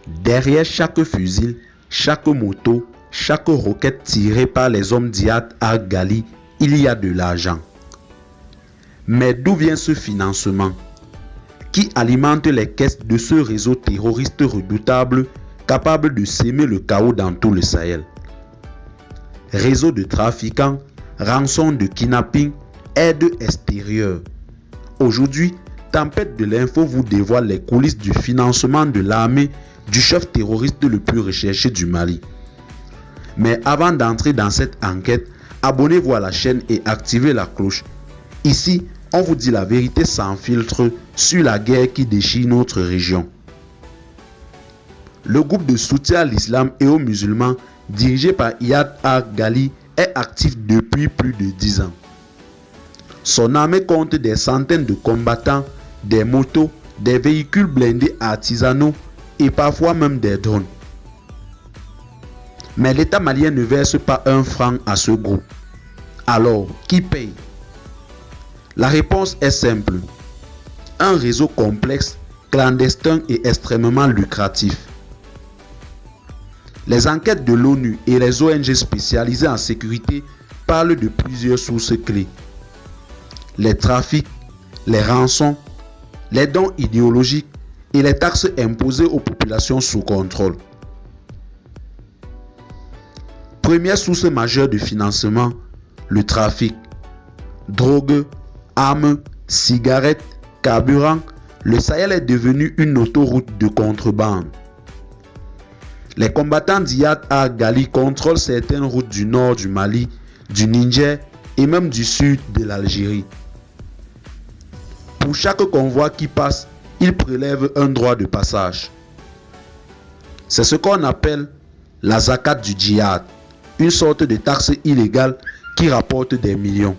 Derrière chaque fusil, chaque moto, chaque roquette tirée par les hommes d'Iyad Ag-Ghali, il y a de l'argent. Mais d'où vient ce financement qui alimente les caisses de ce réseau terroriste redoutable capable de s'aimer le chaos dans tout le Sahel? Réseau de trafiquants, rançon de kidnapping, aide extérieure. Aujourd'hui, Tempête de l'info vous dévoile les coulisses du financement de l'armée du chef terroriste le plus recherché du Mali. Mais avant d'entrer dans cette enquête, abonnez-vous à la chaîne et activez la cloche. Ici, on vous dit la vérité sans filtre sur la guerre qui déchire notre région. Le groupe de soutien à l'islam et aux musulmans dirigé par Iyad Ag-Ghali est actif depuis plus de 10 ans. Son armée compte des centaines de combattants, des motos, des véhicules blindés artisanaux et parfois même des drones. Mais l'État malien ne verse pas un franc à ce groupe. Alors, qui paye? La réponse est simple. Un réseau complexe, clandestin et extrêmement lucratif. Les enquêtes de l'ONU et les ONG spécialisées en sécurité parlent de plusieurs sources clés. Les trafics, les rançons, les dons idéologiques et les taxes imposées aux populations sous contrôle. Première source majeure de financement, le trafic. Drogue, armes, cigarettes, carburant, le Sahel est devenu une autoroute de contrebande. Les combattants d'Iyad Ag-Ghali contrôlent certaines routes du nord du Mali, du Niger et même du sud de l'Algérie. Pour chaque convoi qui passe, ils prélèvent un droit de passage. C'est ce qu'on appelle la zakat du djihad, une sorte de taxe illégale qui rapporte des millions.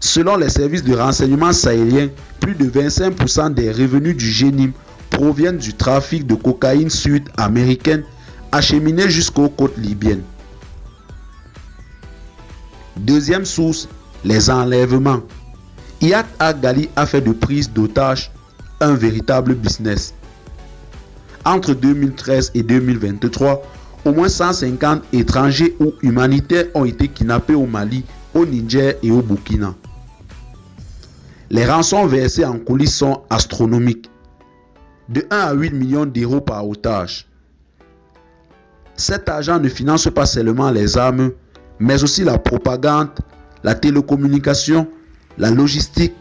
Selon les services de renseignement sahéliens, plus de 25% des revenus du GNIM proviennent du trafic de cocaïne sud-américaine acheminée jusqu'aux côtes libyennes. Deuxième source, les enlèvements. Iyad Ag-Ghali a fait de prise d'otages un véritable business. Entre 2013 et 2023, au moins 150 étrangers ou humanitaires ont été kidnappés au Mali, au Niger et au Burkina. Les rançons versées en coulisses sont astronomiques, de 1 à 8 millions d'euros par otage. Cet argent ne finance pas seulement les armes, mais aussi la propagande, la télécommunication, la logistique,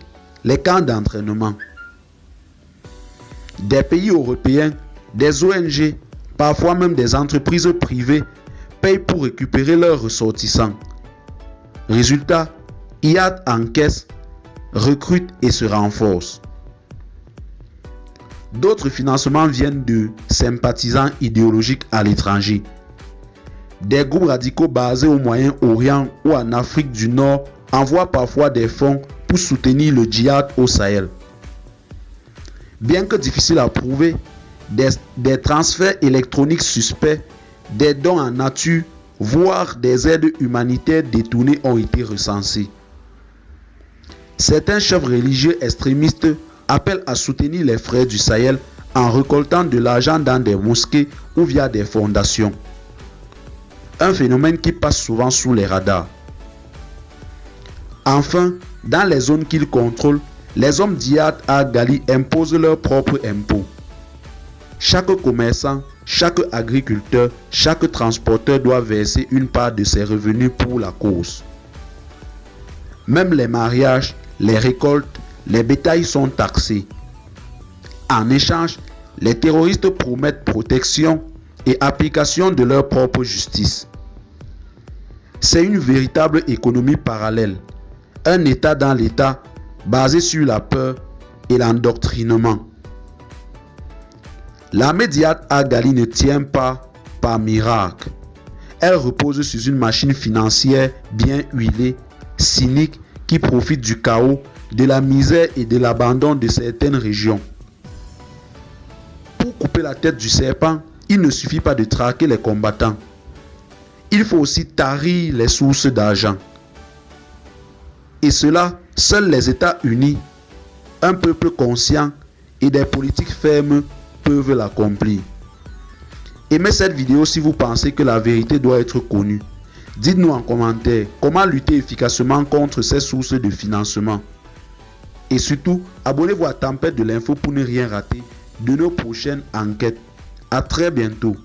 les camps d'entraînement. Des pays européens, des ONG, parfois même des entreprises privées payent pour récupérer leurs ressortissants. Résultat, Iyad encaisse, recrute et se renforce. D'autres financements viennent de sympathisants idéologiques à l'étranger. Des groupes radicaux basés au Moyen-Orient ou en Afrique du Nord envoient parfois des fonds pour soutenir le djihad au Sahel. Bien que difficile à prouver, des transferts électroniques suspects, des dons en nature, voire des aides humanitaires détournées ont été recensés. Certains chefs religieux extrémistes appellent à soutenir les frères du Sahel en récoltant de l'argent dans des mosquées ou via des fondations. Un phénomène qui passe souvent sous les radars. Enfin, dans les zones qu'ils contrôlent, les hommes d'Iyad Ag-Ghali imposent leurs propres impôts. Chaque commerçant, chaque agriculteur, chaque transporteur doit verser une part de ses revenus pour la cause. Même les mariages, les récoltes, les bétails sont taxés. En échange, les terroristes promettent protection et application de leur propre justice. C'est une véritable économie parallèle, un État dans l'État basé sur la peur et l'endoctrinement. L'armée d'Iyad Ag-Ghali ne tient pas par miracle. Elle repose sur une machine financière bien huilée, cynique, qui profite du chaos, de la misère et de l'abandon de certaines régions. Pour couper la tête du serpent, il ne suffit pas de traquer les combattants. Il faut aussi tarir les sources d'argent. Et cela, seuls les États unis, un peuple conscient et des politiques fermes peuvent l'accomplir. Aimez cette vidéo si vous pensez que la vérité doit être connue. Dites-nous en commentaire comment lutter efficacement contre ces sources de financement. Et surtout, abonnez-vous à Tempête de l'info pour ne rien rater de nos prochaines enquêtes. À très bientôt.